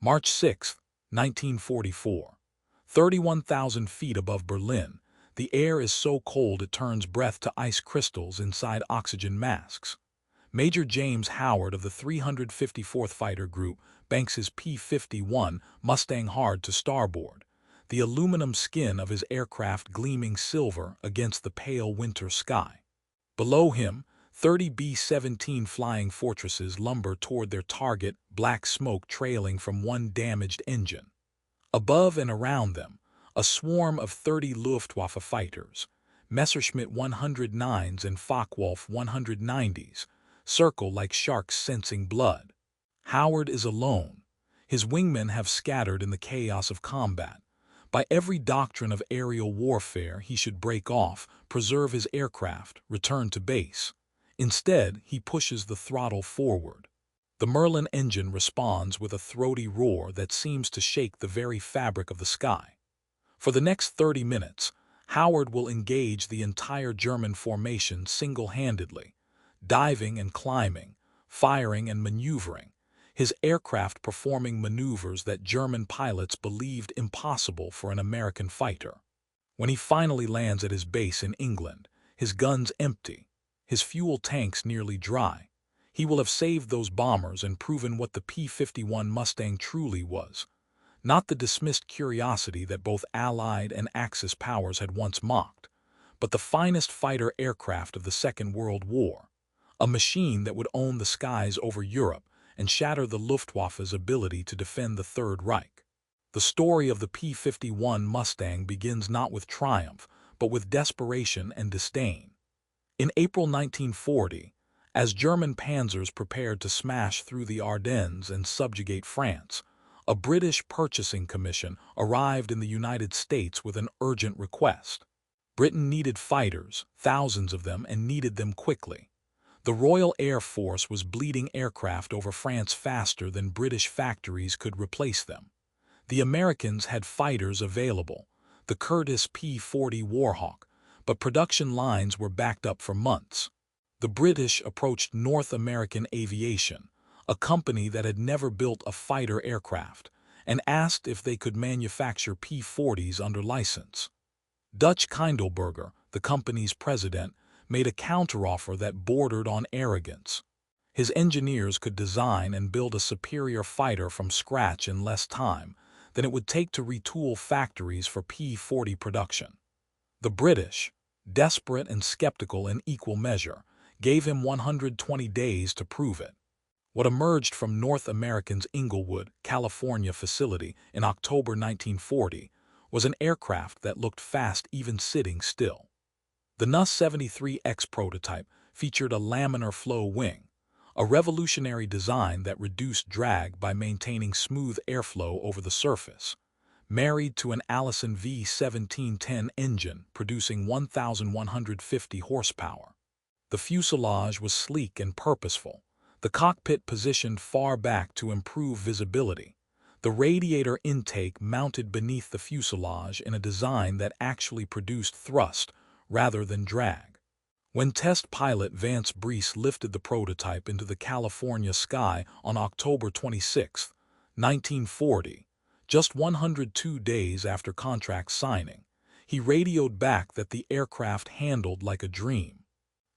March 6, 1944. 31,000 feet above Berlin, the air is so cold it turns breath to ice crystals inside oxygen masks. Major James Howard of the 354th Fighter Group banks his P-51 Mustang hard to starboard, the aluminum skin of his aircraft gleaming silver against the pale winter sky. Below him, 30 B-17 flying fortresses lumber toward their target, black smoke trailing from one damaged engine. Above and around them, a swarm of 30 Luftwaffe fighters, Messerschmitt 109s and Focke-Wulf 190s, circle like sharks sensing blood. Howard is alone. His wingmen have scattered in the chaos of combat. By every doctrine of aerial warfare, he should break off, preserve his aircraft, return to base. Instead, he pushes the throttle forward. The Merlin engine responds with a throaty roar that seems to shake the very fabric of the sky. For the next 30 minutes, Howard will engage the entire German formation single-handedly, diving and climbing, firing and maneuvering, his aircraft performing maneuvers that German pilots believed impossible for an American fighter. When he finally lands at his base in England, his guns empty, his fuel tanks nearly dry, he will have saved those bombers and proven what the P-51 Mustang truly was. Not the dismissed curiosity that both Allied and Axis powers had once mocked, but the finest fighter aircraft of the Second World War, a machine that would own the skies over Europe and shatter the Luftwaffe's ability to defend the Third Reich. The story of the P-51 Mustang begins not with triumph, but with desperation and disdain. In April 1940, as German panzers prepared to smash through the Ardennes and subjugate France, a British purchasing commission arrived in the United States with an urgent request. Britain needed fighters, thousands of them, and needed them quickly. The Royal Air Force was bleeding aircraft over France faster than British factories could replace them. The Americans had fighters available, the Curtiss P-40 Warhawk, but production lines were backed up for months. The British approached North American Aviation, a company that had never built a fighter aircraft, and asked if they could manufacture P-40s under license. Dutch Kindelberger, the company's president, made a counteroffer that bordered on arrogance. His engineers could design and build a superior fighter from scratch in less time than it would take to retool factories for P-40 production. The British, desperate and skeptical in equal measure, gave him 120 days to prove it. What emerged from North American's Inglewood, California facility in October 1940 was an aircraft that looked fast even sitting still. The NUS-73X prototype featured a laminar flow wing, a revolutionary design that reduced drag by maintaining smooth airflow over the surface, married to an Allison V1710 engine producing 1,150 horsepower. The fuselage was sleek and purposeful, the cockpit positioned far back to improve visibility, the radiator intake mounted beneath the fuselage in a design that actually produced thrust rather than drag. When test pilot Vance Breese lifted the prototype into the California sky on October 26, 1940, just 102 days after contract signing, he radioed back that the aircraft handled like a dream.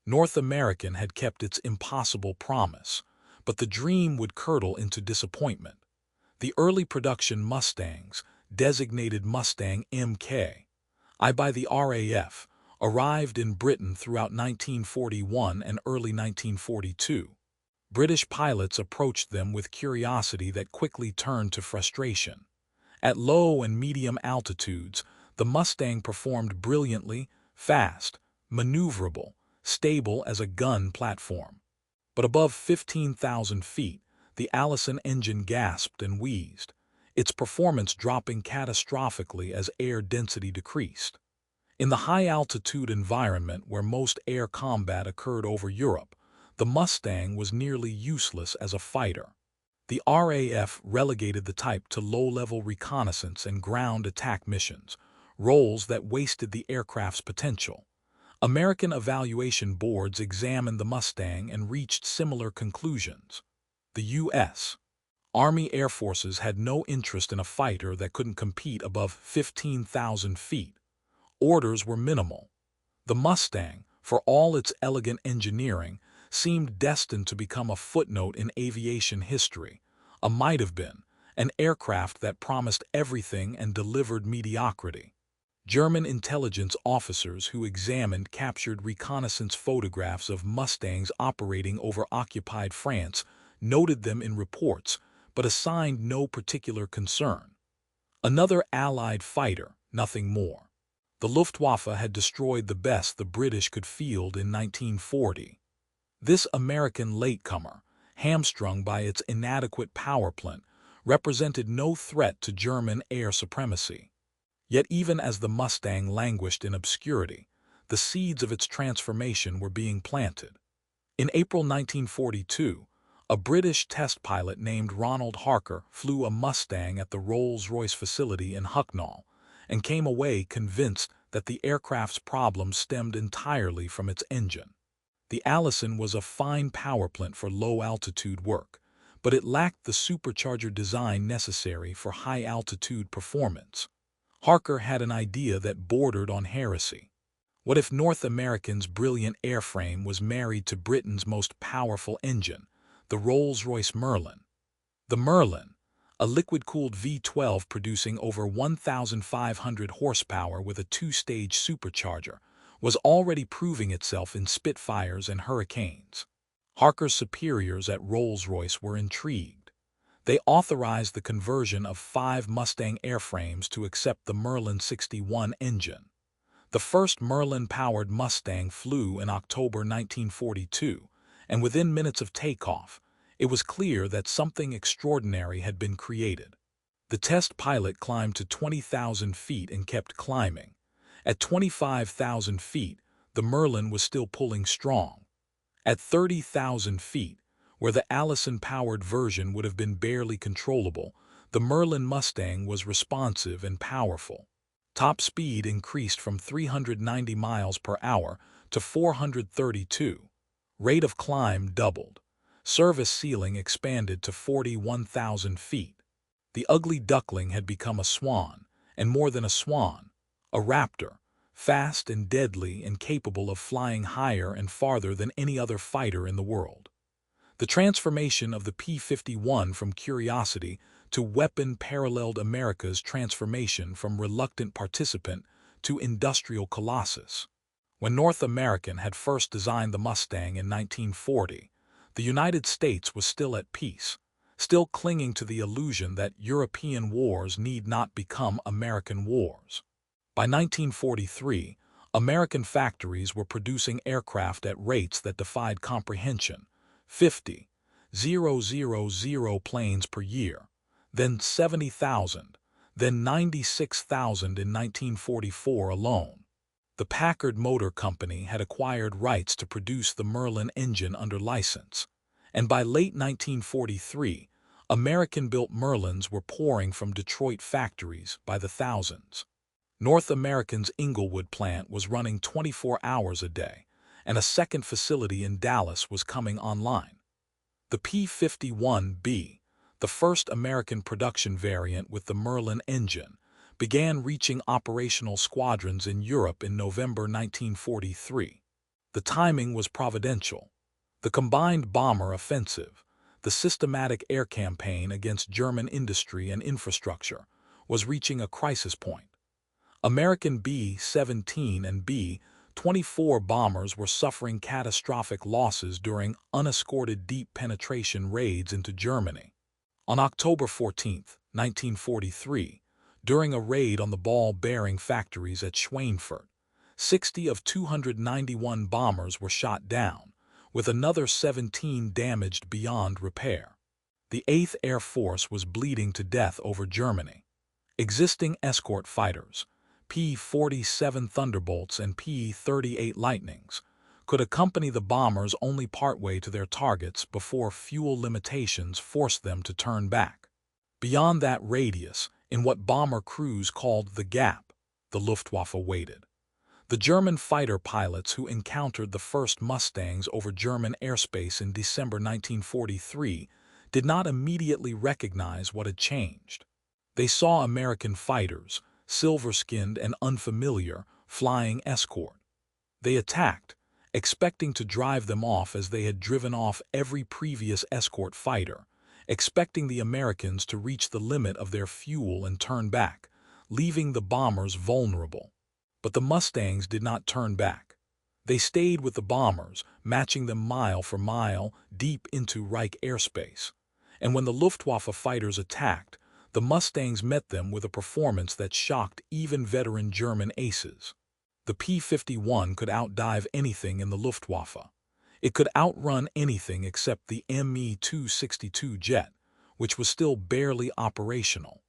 North American had kept its impossible promise, but the dream would curdle into disappointment. The early production Mustangs, designated Mustang Mk.I by the RAF, arrived in Britain throughout 1941 and early 1942. British pilots approached them with curiosity that quickly turned to frustration. At low and medium altitudes, the Mustang performed brilliantly, fast, maneuverable, stable as a gun platform. But above 15,000 feet, the Allison engine gasped and wheezed, its performance dropping catastrophically as air density decreased. In the high-altitude environment where most air combat occurred over Europe, the Mustang was nearly useless as a fighter. The RAF relegated the type to low-level reconnaissance and ground attack missions, roles that wasted the aircraft's potential. American evaluation boards examined the Mustang and reached similar conclusions. The U.S. Army Air Forces had no interest in a fighter that couldn't compete above 15,000 feet. Orders were minimal. The Mustang, for all its elegant engineering, seemed destined to become a footnote in aviation history, a might-have-been, an aircraft that promised everything and delivered mediocrity. German intelligence officers who examined captured reconnaissance photographs of Mustangs operating over occupied France noted them in reports, but assigned no particular concern. Another Allied fighter, nothing more. The Luftwaffe had destroyed the best the British could field in 1940. This American latecomer, hamstrung by its inadequate power plant, represented no threat to German air supremacy. Yet even as the Mustang languished in obscurity, the seeds of its transformation were being planted. In April 1942, a British test pilot named Ronald Harker flew a Mustang at the Rolls-Royce facility in Hucknall and came away convinced that the aircraft's problem stemmed entirely from its engine. The Allison was a fine power plant for low-altitude work, but it lacked the supercharger design necessary for high-altitude performance. Harker had an idea that bordered on heresy. What if North American's brilliant airframe was married to Britain's most powerful engine, the Rolls-Royce Merlin? The Merlin, a liquid-cooled V12 producing over 1,500 horsepower with a two-stage supercharger, was already proving itself in Spitfires and Hurricanes. Harker's superiors at Rolls-Royce were intrigued. They authorized the conversion of 5 Mustang airframes to accept the Merlin-61 engine. The first Merlin-powered Mustang flew in October 1942, and within minutes of takeoff, it was clear that something extraordinary had been created. The test pilot climbed to 20,000 feet and kept climbing. At 25,000 feet, the Merlin was still pulling strong. At 30,000 feet, where the Allison-powered version would have been barely controllable, the Merlin Mustang was responsive and powerful. Top speed increased from 390 miles per hour to 432. Rate of climb doubled. Service ceiling expanded to 41,000 feet. The ugly duckling had become a swan, and more than a swan, a raptor, fast and deadly and capable of flying higher and farther than any other fighter in the world. The transformation of the P-51 from curiosity to weapon paralleled America's transformation from reluctant participant to industrial colossus. When North American had first designed the Mustang in 1940, the United States was still at peace, still clinging to the illusion that European wars need not become American wars. By 1943, American factories were producing aircraft at rates that defied comprehension: 50,000 planes per year, then 70,000, then 96,000 in 1944 alone. The Packard Motor Company had acquired rights to produce the Merlin engine under license, and by late 1943, American-built Merlins were pouring from Detroit factories by the thousands. North American's Inglewood plant was running 24 hours a day, and a second facility in Dallas was coming online. The P-51B, the first American production variant with the Merlin engine, began reaching operational squadrons in Europe in November 1943. The timing was providential. The combined bomber offensive, the systematic air campaign against German industry and infrastructure, was reaching a crisis point. American B-17 and B-24 bombers were suffering catastrophic losses during unescorted deep penetration raids into Germany. On October 14, 1943, during a raid on the ball-bearing factories at Schweinfurt, 60 of 291 bombers were shot down, with another 17 damaged beyond repair. The 8th Air Force was bleeding to death over Germany. Existing escort fighters, P-47 Thunderbolts and P-38 Lightnings, could accompany the bombers only partway to their targets before fuel limitations forced them to turn back. Beyond that radius, in what bomber crews called the Gap, the Luftwaffe waited. The German fighter pilots who encountered the first Mustangs over German airspace in December 1943 did not immediately recognize what had changed. They saw American fighters, silver-skinned and unfamiliar, flying escort. They attacked, expecting to drive them off as they had driven off every previous escort fighter, expecting the Americans to reach the limit of their fuel and turn back, leaving the bombers vulnerable. But the Mustangs did not turn back. They stayed with the bombers, matching them mile for mile, deep into Reich airspace. And when the Luftwaffe fighters attacked, the Mustangs met them with a performance that shocked even veteran German aces. The P-51 could outdive anything in the Luftwaffe. It could outrun anything except the Me-262 jet, which was still barely operational.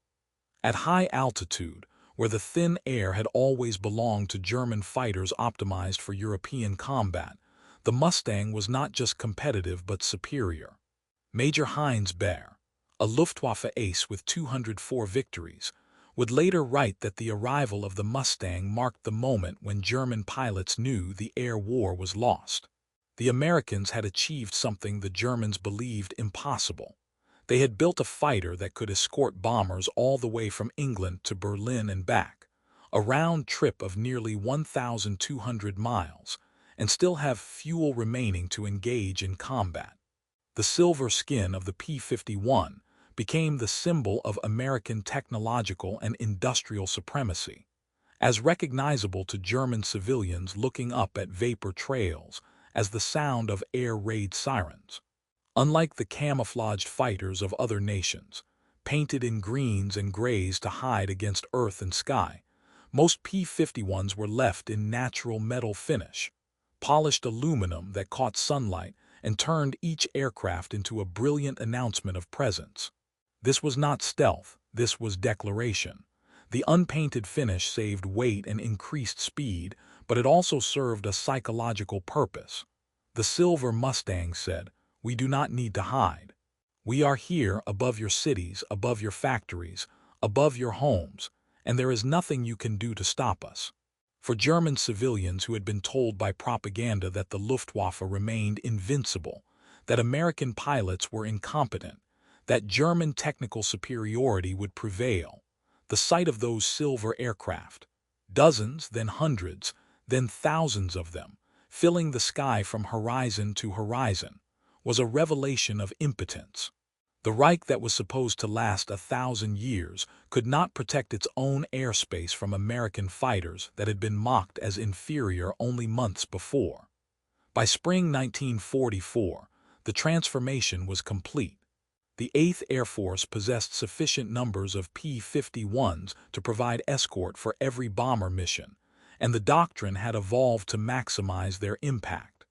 At high altitude, where the thin air had always belonged to German fighters optimized for European combat, the Mustang was not just competitive but superior. Major Heinz Baer, a Luftwaffe ace with 204 victories, would later write that the arrival of the Mustang marked the moment when German pilots knew the air war was lost. The Americans had achieved something the Germans believed impossible. They had built a fighter that could escort bombers all the way from England to Berlin and back, a round trip of nearly 1,200 miles, and still have fuel remaining to engage in combat. The silver skin of the P-51 became the symbol of American technological and industrial supremacy, as recognizable to German civilians looking up at vapor trails as the sound of air raid sirens. Unlike the camouflaged fighters of other nations, painted in greens and grays to hide against earth and sky, most P-51s were left in natural metal finish, polished aluminum that caught sunlight and turned each aircraft into a brilliant announcement of presence. This was not stealth, this was declaration. The unpainted finish saved weight and increased speed, but it also served a psychological purpose. The silver Mustang said, "We do not need to hide. We are here above your cities, above your factories, above your homes, and there is nothing you can do to stop us." For German civilians who had been told by propaganda that the Luftwaffe remained invincible, that American pilots were incompetent, that German technical superiority would prevail, the sight of those silver aircraft, dozens, then hundreds, then thousands of them, filling the sky from horizon to horizon, was a revelation of impotence. The Reich that was supposed to last 1,000 years could not protect its own airspace from American fighters that had been mocked as inferior only months before. By spring 1944, the transformation was complete. The 8th Air Force possessed sufficient numbers of P-51s to provide escort for every bomber mission, and the doctrine had evolved to maximize their impact.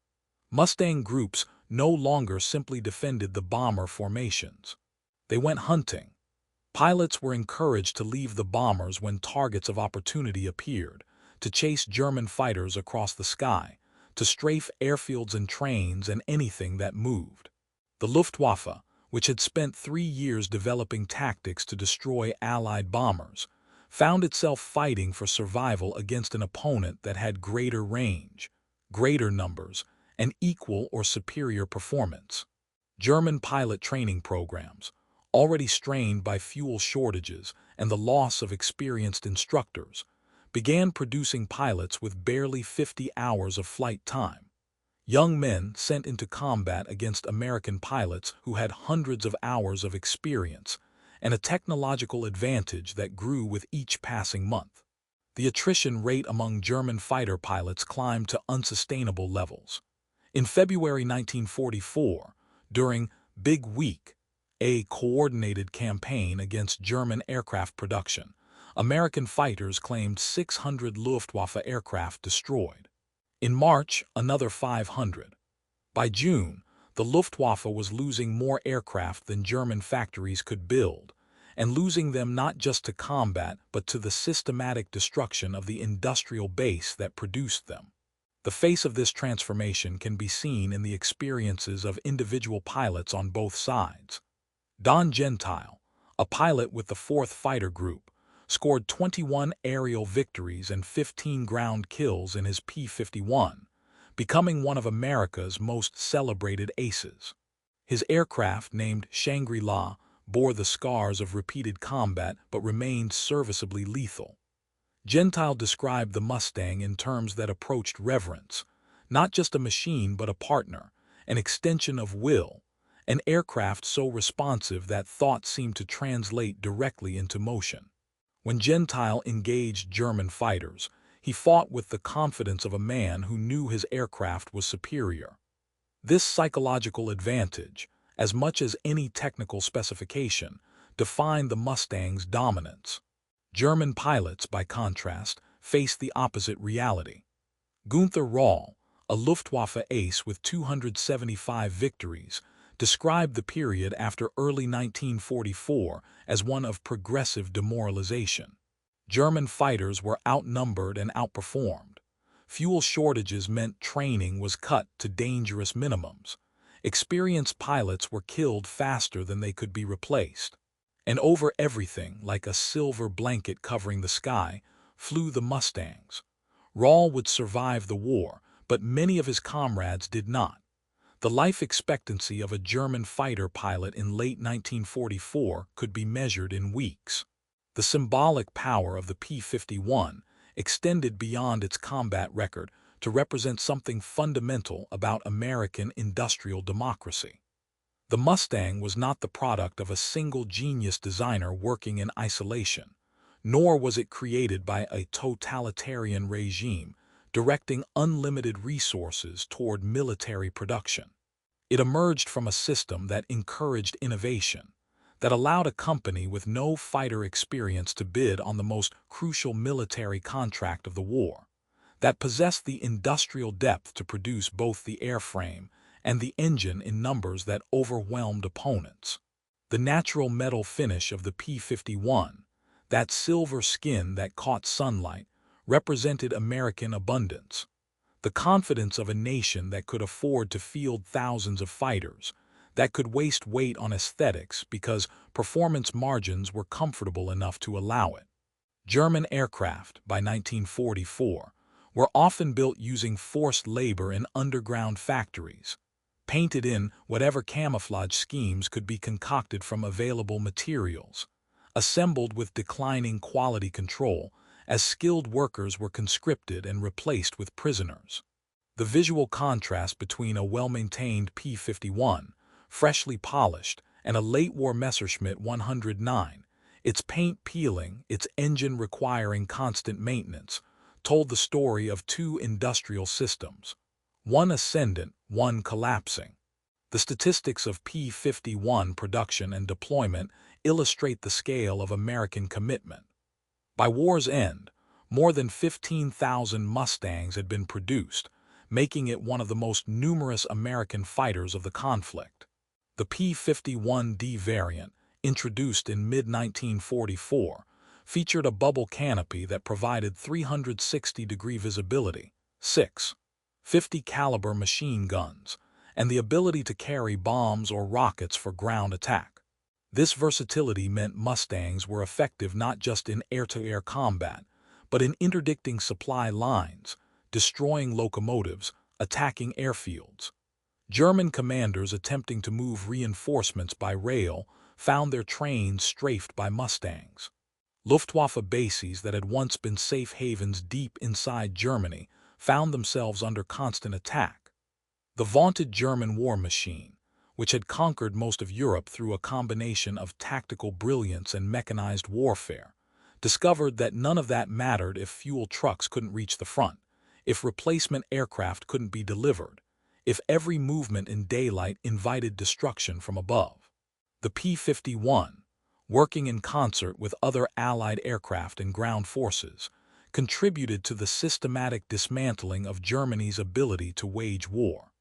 Mustang groups no longer simply defended the bomber formations. They went hunting. Pilots were encouraged to leave the bombers when targets of opportunity appeared, to chase German fighters across the sky, to strafe airfields and trains and anything that moved. The Luftwaffe, which had spent 3 years developing tactics to destroy Allied bombers, found itself fighting for survival against an opponent that had greater range, greater numbers, and equal or superior performance. German pilot training programs, already strained by fuel shortages and the loss of experienced instructors, began producing pilots with barely 50 hours of flight time. Young men sent into combat against American pilots who had hundreds of hours of experience and a technological advantage that grew with each passing month. The attrition rate among German fighter pilots climbed to unsustainable levels. In February 1944, during Big Week, a coordinated campaign against German aircraft production, American fighters claimed 600 Luftwaffe aircraft destroyed. In March, another 500. By June, the Luftwaffe was losing more aircraft than German factories could build, and losing them not just to combat but to the systematic destruction of the industrial base that produced them. The face of this transformation can be seen in the experiences of individual pilots on both sides. Don Gentile, a pilot with the 4th Fighter Group, scored 21 aerial victories and 15 ground kills in his P-51, becoming one of America's most celebrated aces. His aircraft, named Shangri-La, bore the scars of repeated combat but remained serviceably lethal. Gentile described the Mustang in terms that approached reverence, not just a machine but a partner, an extension of will, an aircraft so responsive that thought seemed to translate directly into motion. When Gentile engaged German fighters, he fought with the confidence of a man who knew his aircraft was superior. This psychological advantage, as much as any technical specification, defined the Mustang's dominance. German pilots, by contrast, faced the opposite reality. Gunther Rall, a Luftwaffe ace with 275 victories, described the period after early 1944 as one of progressive demoralization. German fighters were outnumbered and outperformed. Fuel shortages meant training was cut to dangerous minimums. Experienced pilots were killed faster than they could be replaced. And over everything, like a silver blanket covering the sky, flew the Mustangs. Rall would survive the war, but many of his comrades did not. The life expectancy of a German fighter pilot in late 1944 could be measured in weeks. The symbolic power of the P-51 extended beyond its combat record to represent something fundamental about American industrial democracy. The Mustang was not the product of a single genius designer working in isolation, nor was it created by a totalitarian regime directing unlimited resources toward military production. It emerged from a system that encouraged innovation, that allowed a company with no fighter experience to bid on the most crucial military contract of the war, that possessed the industrial depth to produce both the airframe and the engine in numbers that overwhelmed opponents. The natural metal finish of the P-51, that silver skin that caught sunlight, represented American abundance. The confidence of a nation that could afford to field thousands of fighters, that could waste weight on aesthetics because performance margins were comfortable enough to allow it. German aircraft, by 1944, were often built using forced labor in underground factories, painted in whatever camouflage schemes could be concocted from available materials, assembled with declining quality control as skilled workers were conscripted and replaced with prisoners. The visual contrast between a well-maintained P-51, freshly polished, and a late-war Messerschmitt 109, its paint peeling, its engine requiring constant maintenance, told the story of two industrial systems, one ascendant, one collapsing. The statistics of P-51 production and deployment illustrate the scale of American commitment. By war's end, more than 15,000 Mustangs had been produced, making it one of the most numerous American fighters of the conflict. The P-51D variant, introduced in mid-1944, featured a bubble canopy that provided 360-degree visibility, 50 caliber machine guns, and the ability to carry bombs or rockets for ground attack. This versatility meant Mustangs were effective not just in air-to-air combat, but in interdicting supply lines, destroying locomotives, attacking airfields. German commanders attempting to move reinforcements by rail found their trains strafed by Mustangs. Luftwaffe bases that had once been safe havens deep inside Germany found themselves under constant attack. The vaunted German war machine, which had conquered most of Europe through a combination of tactical brilliance and mechanized warfare, discovered that none of that mattered if fuel trucks couldn't reach the front, if replacement aircraft couldn't be delivered, if every movement in daylight invited destruction from above. The P-51, working in concert with other Allied aircraft and ground forces, contributed to the systematic dismantling of Germany's ability to wage war.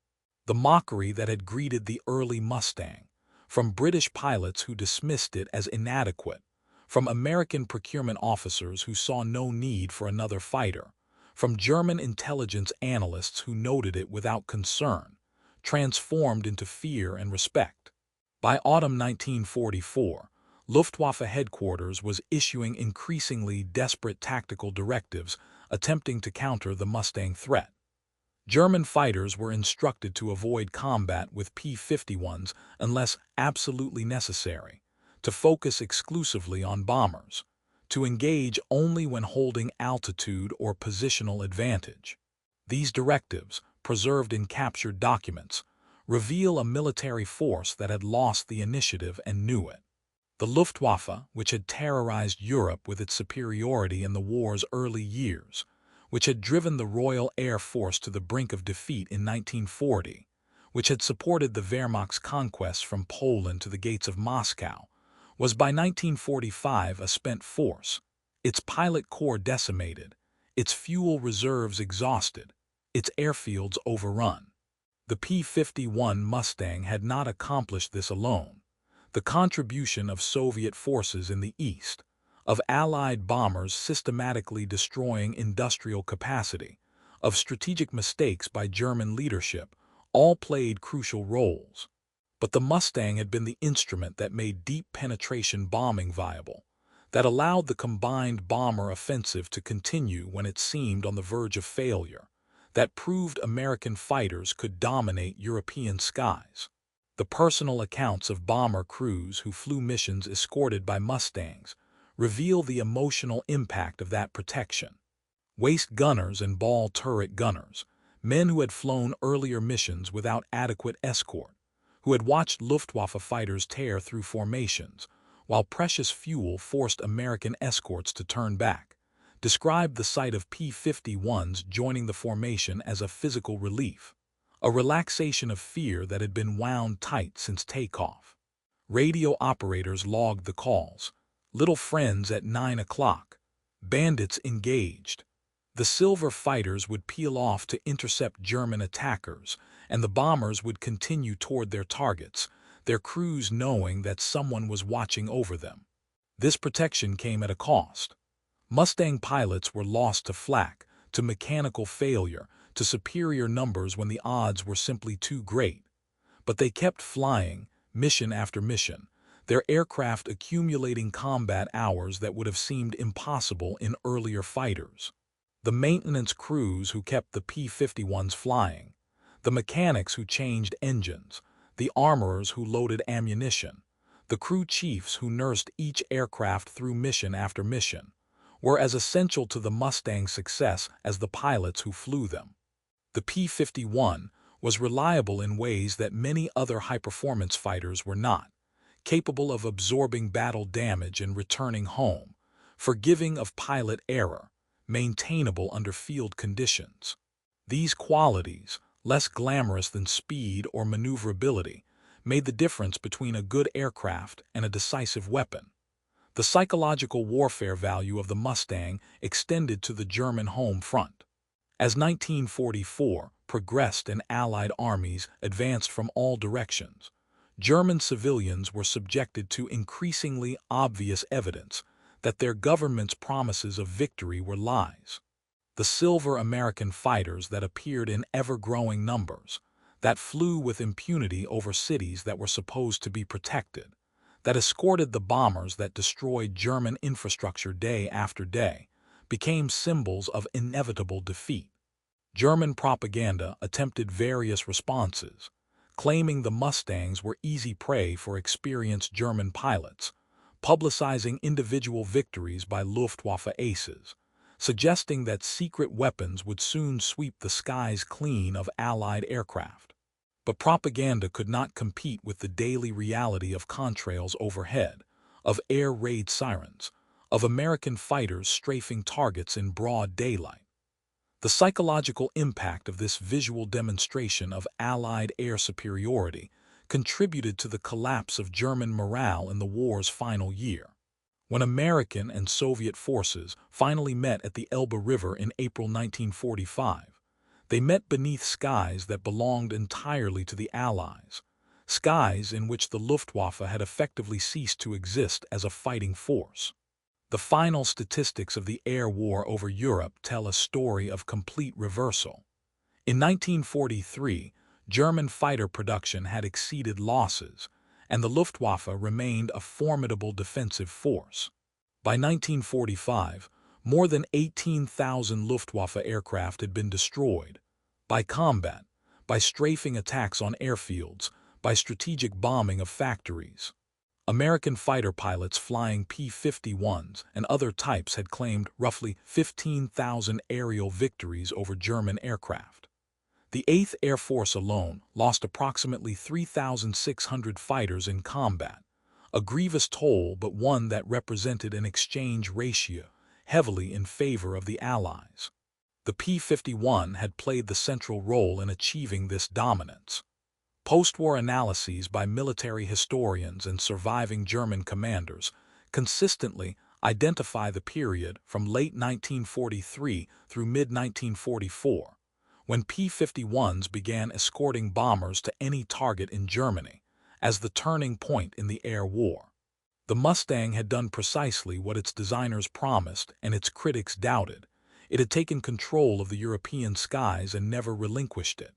The mockery that had greeted the early Mustang, from British pilots who dismissed it as inadequate, from American procurement officers who saw no need for another fighter, from German intelligence analysts who noted it without concern, transformed into fear and respect. By autumn 1944, Luftwaffe headquarters was issuing increasingly desperate tactical directives attempting to counter the Mustang threat. German fighters were instructed to avoid combat with P-51s unless absolutely necessary, to focus exclusively on bombers, to engage only when holding altitude or positional advantage. These directives, preserved in captured documents, reveal a military force that had lost the initiative and knew it. The Luftwaffe, which had terrorized Europe with its superiority in the war's early years, which had driven the Royal Air Force to the brink of defeat in 1940, which had supported the Wehrmacht's conquests from Poland to the gates of Moscow, was by 1945 a spent force, its pilot corps decimated, its fuel reserves exhausted, its airfields overrun. The P-51 Mustang had not accomplished this alone. The contribution of Soviet forces in the East, of Allied bombers systematically destroying industrial capacity, of strategic mistakes by German leadership, all played crucial roles. But the Mustang had been the instrument that made deep penetration bombing viable, that allowed the combined bomber offensive to continue when it seemed on the verge of failure, that proved American fighters could dominate European skies. The personal accounts of bomber crews who flew missions escorted by Mustangs reveal the emotional impact of that protection. Waist gunners and ball turret gunners, men who had flown earlier missions without adequate escort, who had watched Luftwaffe fighters tear through formations, while precious fuel forced American escorts to turn back, described the sight of P-51s joining the formation as a physical relief, a relaxation of fear that had been wound tight since takeoff. Radio operators logged the calls. Little friends at 9 o'clock. Bandits engaged. The silver fighters would peel off to intercept German attackers, and the bombers would continue toward their targets, their crews knowing that someone was watching over them. This protection came at a cost. Mustang pilots were lost to flak, to mechanical failure, to superior numbers when the odds were simply too great. But they kept flying, mission after mission, their aircraft accumulating combat hours that would have seemed impossible in earlier fighters. The maintenance crews who kept the P-51s flying, the mechanics who changed engines, the armorers who loaded ammunition, the crew chiefs who nursed each aircraft through mission after mission, were as essential to the Mustang's success as the pilots who flew them. The P-51 was reliable in ways that many other high-performance fighters were not, capable of absorbing battle damage and returning home, forgiving of pilot error, maintainable under field conditions. These qualities, less glamorous than speed or maneuverability, made the difference between a good aircraft and a decisive weapon. The psychological warfare value of the Mustang extended to the German home front. As 1944 progressed and Allied armies advanced from all directions, German civilians were subjected to increasingly obvious evidence that their government's promises of victory were lies. The silver American fighters that appeared in ever-growing numbers, that flew with impunity over cities that were supposed to be protected, that escorted the bombers that destroyed German infrastructure day after day, became symbols of inevitable defeat. German propaganda attempted various responses, claiming the Mustangs were easy prey for experienced German pilots, publicizing individual victories by Luftwaffe aces, suggesting that secret weapons would soon sweep the skies clean of Allied aircraft. But propaganda could not compete with the daily reality of contrails overhead, of air raid sirens, of American fighters strafing targets in broad daylight. The psychological impact of this visual demonstration of Allied air superiority contributed to the collapse of German morale in the war's final year. When American and Soviet forces finally met at the Elbe River in April 1945, they met beneath skies that belonged entirely to the Allies, skies in which the Luftwaffe had effectively ceased to exist as a fighting force. The final statistics of the air war over Europe tell a story of complete reversal. In 1943, German fighter production had exceeded losses, and the Luftwaffe remained a formidable defensive force. By 1945, more than 18,000 Luftwaffe aircraft had been destroyed, By combat, by strafing attacks on airfields, by strategic bombing of factories. American fighter pilots flying P-51s and other types had claimed roughly 15,000 aerial victories over German aircraft. The 8th Air Force alone lost approximately 3,600 fighters in combat, a grievous toll but one that represented an exchange ratio heavily in favor of the Allies. The P-51 had played the central role in achieving this dominance. Post-war analyses by military historians and surviving German commanders consistently identify the period from late 1943 through mid-1944, when P-51s began escorting bombers to any target in Germany, as the turning point in the air war. The Mustang had done precisely what its designers promised and its critics doubted. It had taken control of the European skies and never relinquished it.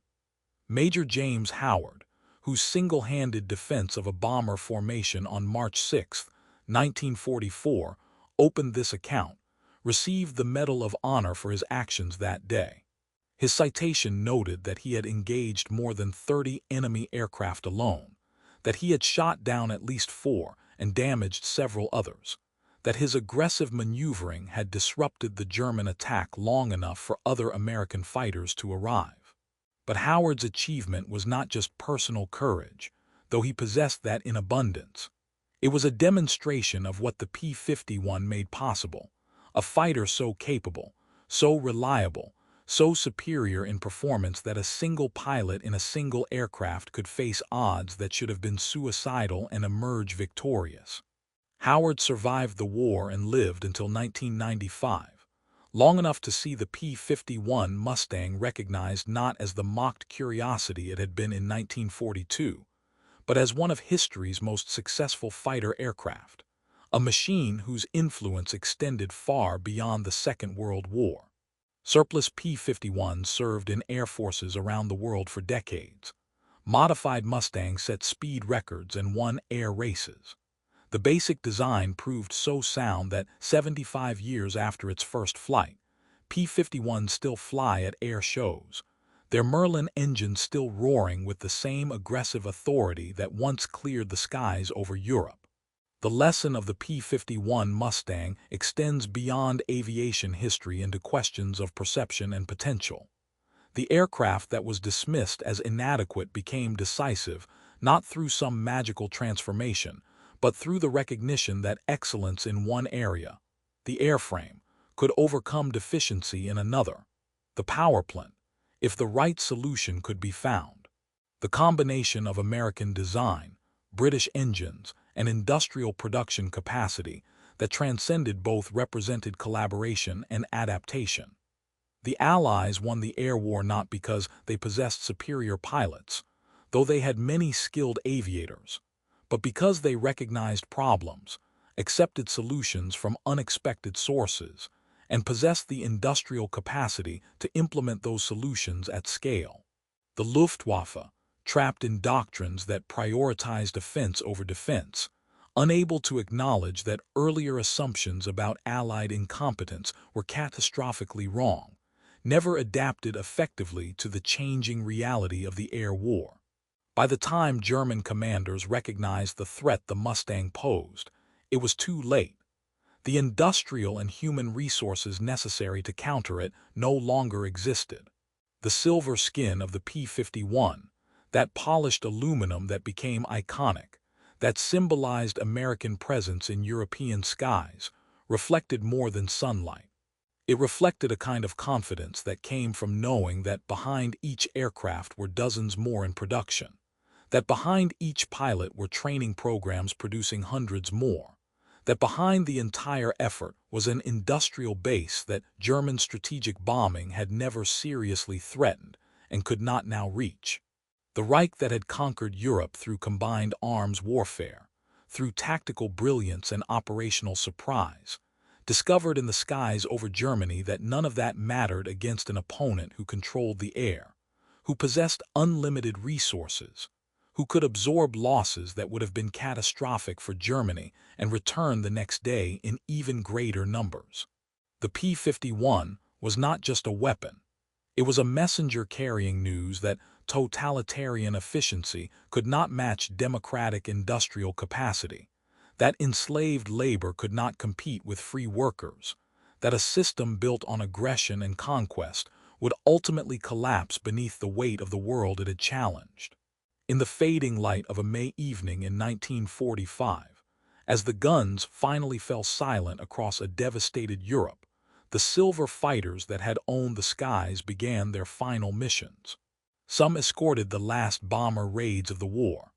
Major James Howard, whose single-handed defense of a bomber formation on March 6, 1944, opened this account, received the Medal of Honor for his actions that day. His citation noted that he had engaged more than 30 enemy aircraft alone, that he had shot down at least 4 and damaged several others, that his aggressive maneuvering had disrupted the German attack long enough for other American fighters to arrive. But Howard's achievement was not just personal courage, though he possessed that in abundance. It was a demonstration of what the P-51 made possible, a fighter so capable, so reliable, so superior in performance that a single pilot in a single aircraft could face odds that should have been suicidal and emerge victorious. Howard survived the war and lived until 1995, long enough to see the P-51 Mustang recognized not as the mocked curiosity it had been in 1942, but as one of history's most successful fighter aircraft, a machine whose influence extended far beyond the Second World War. Surplus P-51s served in air forces around the world for decades. Modified Mustangs set speed records and won air races. The basic design proved so sound that 75 years after its first flight, P-51s still fly at air shows, their Merlin engines still roaring with the same aggressive authority that once cleared the skies over Europe. The lesson of the P-51 Mustang extends beyond aviation history into questions of perception and potential. The aircraft that was dismissed as inadequate became decisive, not through some magical transformation, but through the recognition that excellence in one area, the airframe, could overcome deficiency in another, the power plant, if the right solution could be found. The combination of American design, British engines, and industrial production capacity that transcended both represented collaboration and adaptation. The Allies won the air war not because they possessed superior pilots, though they had many skilled aviators, but because they recognized problems, accepted solutions from unexpected sources, and possessed the industrial capacity to implement those solutions at scale. The Luftwaffe, trapped in doctrines that prioritized offense over defense, unable to acknowledge that earlier assumptions about Allied incompetence were catastrophically wrong, never adapted effectively to the changing reality of the air war. By the time German commanders recognized the threat the Mustang posed, it was too late. The industrial and human resources necessary to counter it no longer existed. The silver skin of the P-51, that polished aluminum that became iconic, that symbolized American presence in European skies, reflected more than sunlight. It reflected a kind of confidence that came from knowing that behind each aircraft were dozens more in production, that behind each pilot were training programs producing hundreds more, that behind the entire effort was an industrial base that German strategic bombing had never seriously threatened and could not now reach. The Reich that had conquered Europe through combined arms warfare, through tactical brilliance and operational surprise, discovered in the skies over Germany that none of that mattered against an opponent who controlled the air, who possessed unlimited resources, who could absorb losses that would have been catastrophic for Germany and return the next day in even greater numbers. The P-51 was not just a weapon. It was a messenger carrying news that totalitarian efficiency could not match democratic industrial capacity, that enslaved labor could not compete with free workers, that a system built on aggression and conquest would ultimately collapse beneath the weight of the world it had challenged. In the fading light of a May evening in 1945, as the guns finally fell silent across a devastated Europe, the silver fighters that had owned the skies began their final missions. Some escorted the last bomber raids of the war.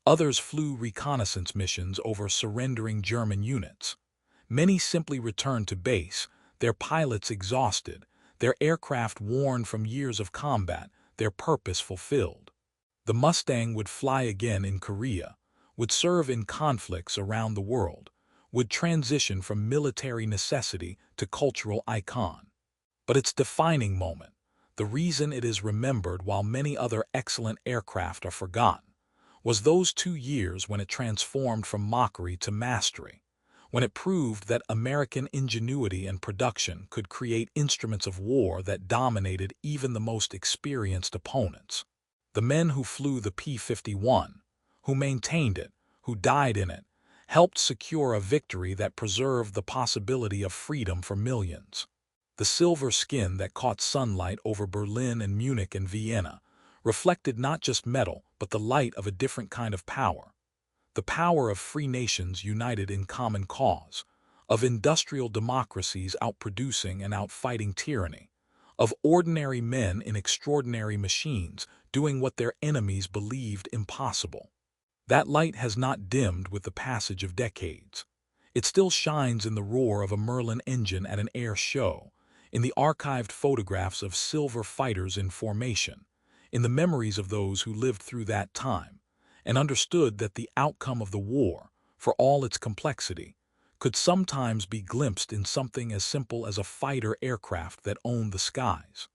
Others flew reconnaissance missions over surrendering German units. Many simply returned to base, their pilots exhausted, their aircraft worn from years of combat, their purpose fulfilled. The Mustang would fly again in Korea, would serve in conflicts around the world, would transition from military necessity to cultural icon. But its defining moment, the reason it is remembered while many other excellent aircraft are forgotten, was those 2 years when it transformed from mockery to mastery, when it proved that American ingenuity and production could create instruments of war that dominated even the most experienced opponents. The men who flew the P-51, who maintained it, who died in it, helped secure a victory that preserved the possibility of freedom for millions. The silver skin that caught sunlight over Berlin and Munich and Vienna reflected not just metal, but the light of a different kind of power. The power of free nations united in common cause, of industrial democracies outproducing and outfighting tyranny, of ordinary men in extraordinary machines doing what their enemies believed impossible. That light has not dimmed with the passage of decades. It still shines in the roar of a Merlin engine at an air show, in the archived photographs of silver fighters in formation, in the memories of those who lived through that time, and understood that the outcome of the war, for all its complexity, could sometimes be glimpsed in something as simple as a fighter aircraft that owned the skies.